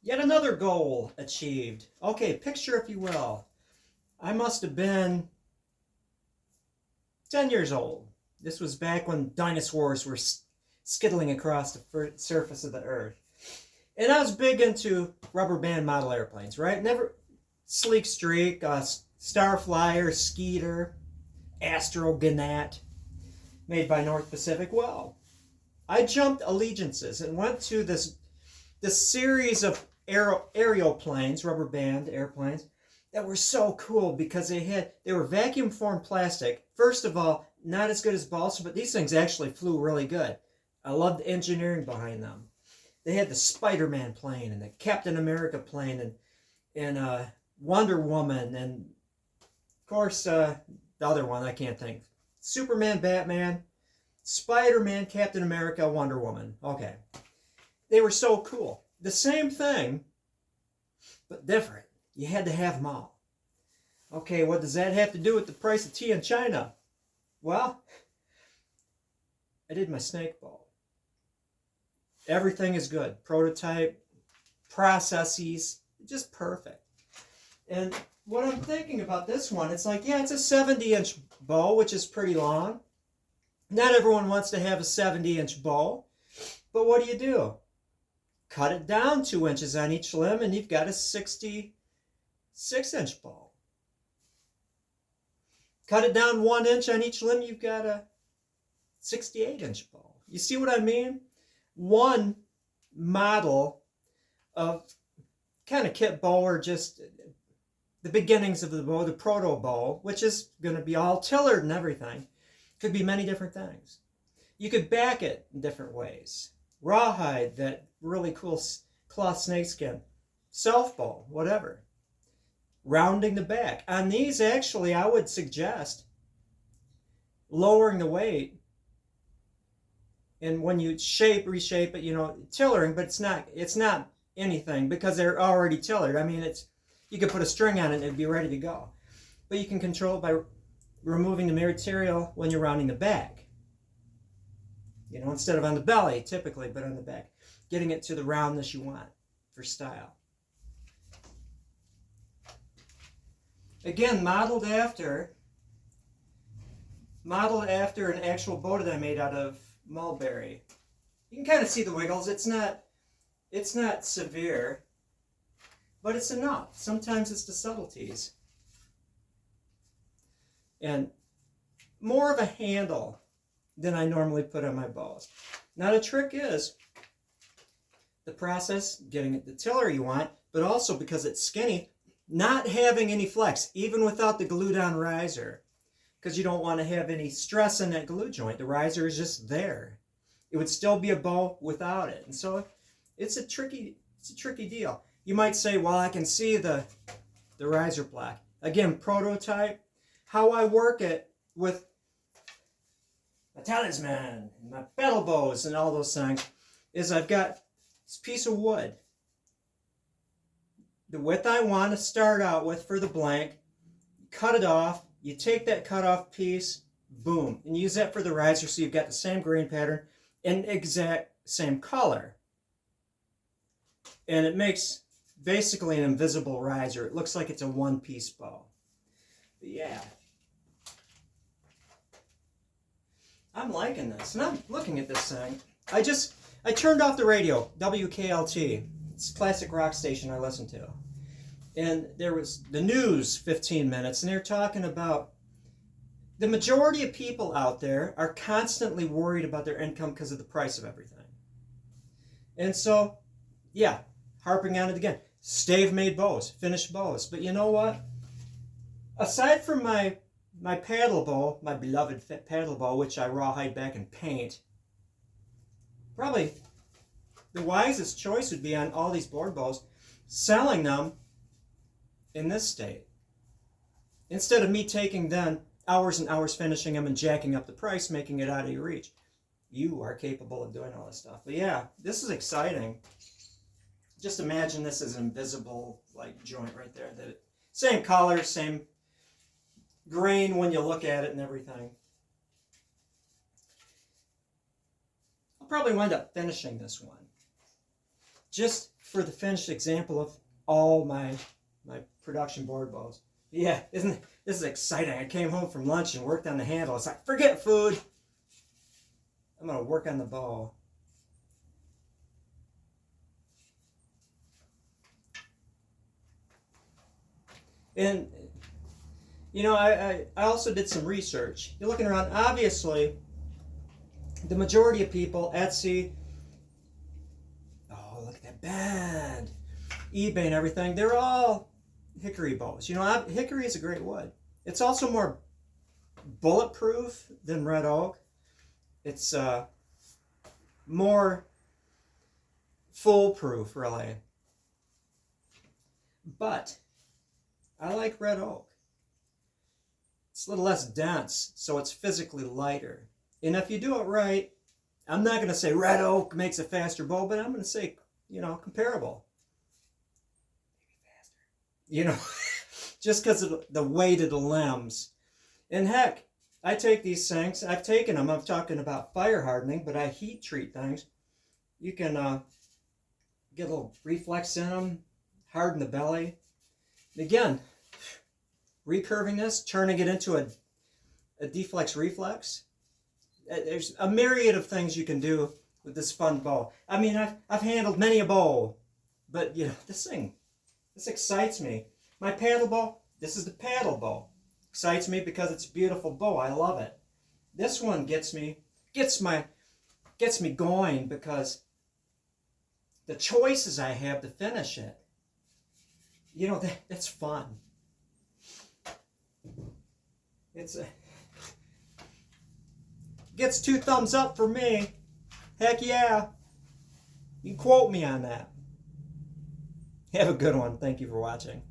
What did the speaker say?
Yet another goal achieved. Okay, picture if you will. I must have been 10 years old. This was back when dinosaurs were skittling across the surface of the earth. And I was big into rubber band model airplanes, right? Never Sleek Streak, Starflyer, Skeeter, Astro Ganat, made by North Pacific. Well, I jumped allegiances and went to this series of aerial planes, rubber band airplanes, that were so cool because they were vacuum formed plastic. First of all, not as good as balsa, but these things actually flew really good. I loved the engineering behind them. They had the Spider-Man plane and the Captain America plane and Wonder Woman and of course the other one I can't think. Superman, Batman, Spider-Man, Captain America, Wonder Woman. Okay. They were so cool. The same thing, but different. You had to have them all. Okay, what does that have to do with the price of tea in China? Well, I did my snake bowl. Everything is good. Prototype, processes, just perfect. And what I'm thinking about this one, it's like, yeah, it's a 70-inch bow, which is pretty long. Not everyone wants to have a 70-inch bow, but what do? Cut it down 2 inches on each limb, and you've got a 66-inch bow. Cut it down 1 inch on each limb, you've got a 68-inch bow. You see what I mean? One model of kind of kit bow, or just the beginnings of the bow, the proto bow, which is going to be all tillered and everything, could be many different things. You could back it in different ways. Rawhide, that really cool cloth snakeskin, self bow, whatever. Rounding the back. On these, actually, I would suggest lowering the weight. And when you reshape it, tillering, but it's not anything because they're already tillered. I mean, you could put a string on it and it'd be ready to go. But you can control it by removing the material when you're rounding the back. Instead of on the belly, typically, but on the back. Getting it to the roundness you want for style. Again, modeled after an actual bow that I made out of mulberry. You can kind of see the wiggles. It's not severe, but it's enough. Sometimes it's the subtleties. And more of a handle than I normally put on my bows. Now the trick is the process, getting it the tiller you want, but also because it's skinny, not having any flex, even without the glue down riser, because you don't want to have any stress in that glue joint. The riser is just there. It would still be a bow without it. And so it's a tricky deal. You might say, well, I can see the riser block. Again, prototype. How I work it with my talisman, my battle bows, and all those things, is I've got this piece of wood. The width I want to start out with for the blank, cut it off, you take that cut off piece, boom, and use that for the riser so you've got the same grain pattern and exact same color. And it makes basically an invisible riser. It looks like it's a one-piece bow. But yeah. I'm liking this, and I'm looking at this thing. I turned off the radio, WKLT. It's a classic rock station I listen to. And there was the news 15 minutes, and they're talking about the majority of people out there are constantly worried about their income because of the price of everything. And so, yeah, harping on it again. Stave-made bows, finished bows. But you know what? Aside from my paddle bow, my beloved paddle bow, which I rawhide back and paint, probably the wisest choice would be on all these board bows, selling them in this state. Instead of me taking then hours and hours finishing them and jacking up the price, making it out of your reach. You are capable of doing all this stuff. But yeah, this is exciting. Just imagine this as an invisible joint right there. Same color, same grain when you look at it and everything. I'll probably wind up finishing this one. Just for the finished example of all my production board bows. Yeah, this is exciting. I came home from lunch and worked on the handle. It's like, forget food. I'm gonna work on the bow. And you know, I also did some research. You're looking around, obviously, the majority of people, Etsy, oh, look at that band, eBay and everything, they're all hickory bows. You know, hickory is a great wood. It's also more bulletproof than red oak. It's more foolproof, really. But I like red oak. It's a little less dense, so it's physically lighter. And if you do it right, I'm not going to say red oak makes a faster bow, but I'm going to say, you know, comparable. Maybe faster. You know, just because of the weight of the limbs. And heck, I take these things, I've taken them, I'm talking about fire hardening, but I heat treat things. You can get a little reflex in them, harden the belly. Again, recurving this, turning it into a deflex reflex. There's a myriad of things you can do with this fun bow. I mean, I've handled many a bow, but you know, this excites me. My paddle bow, this is the paddle bow. Excites me because it's a beautiful bow. I love it. This one gets me going because the choices I have to finish it. You know, that's fun. Gets 2 thumbs up for me. Heck yeah. You can quote me on that. Have a good one. Thank you for watching.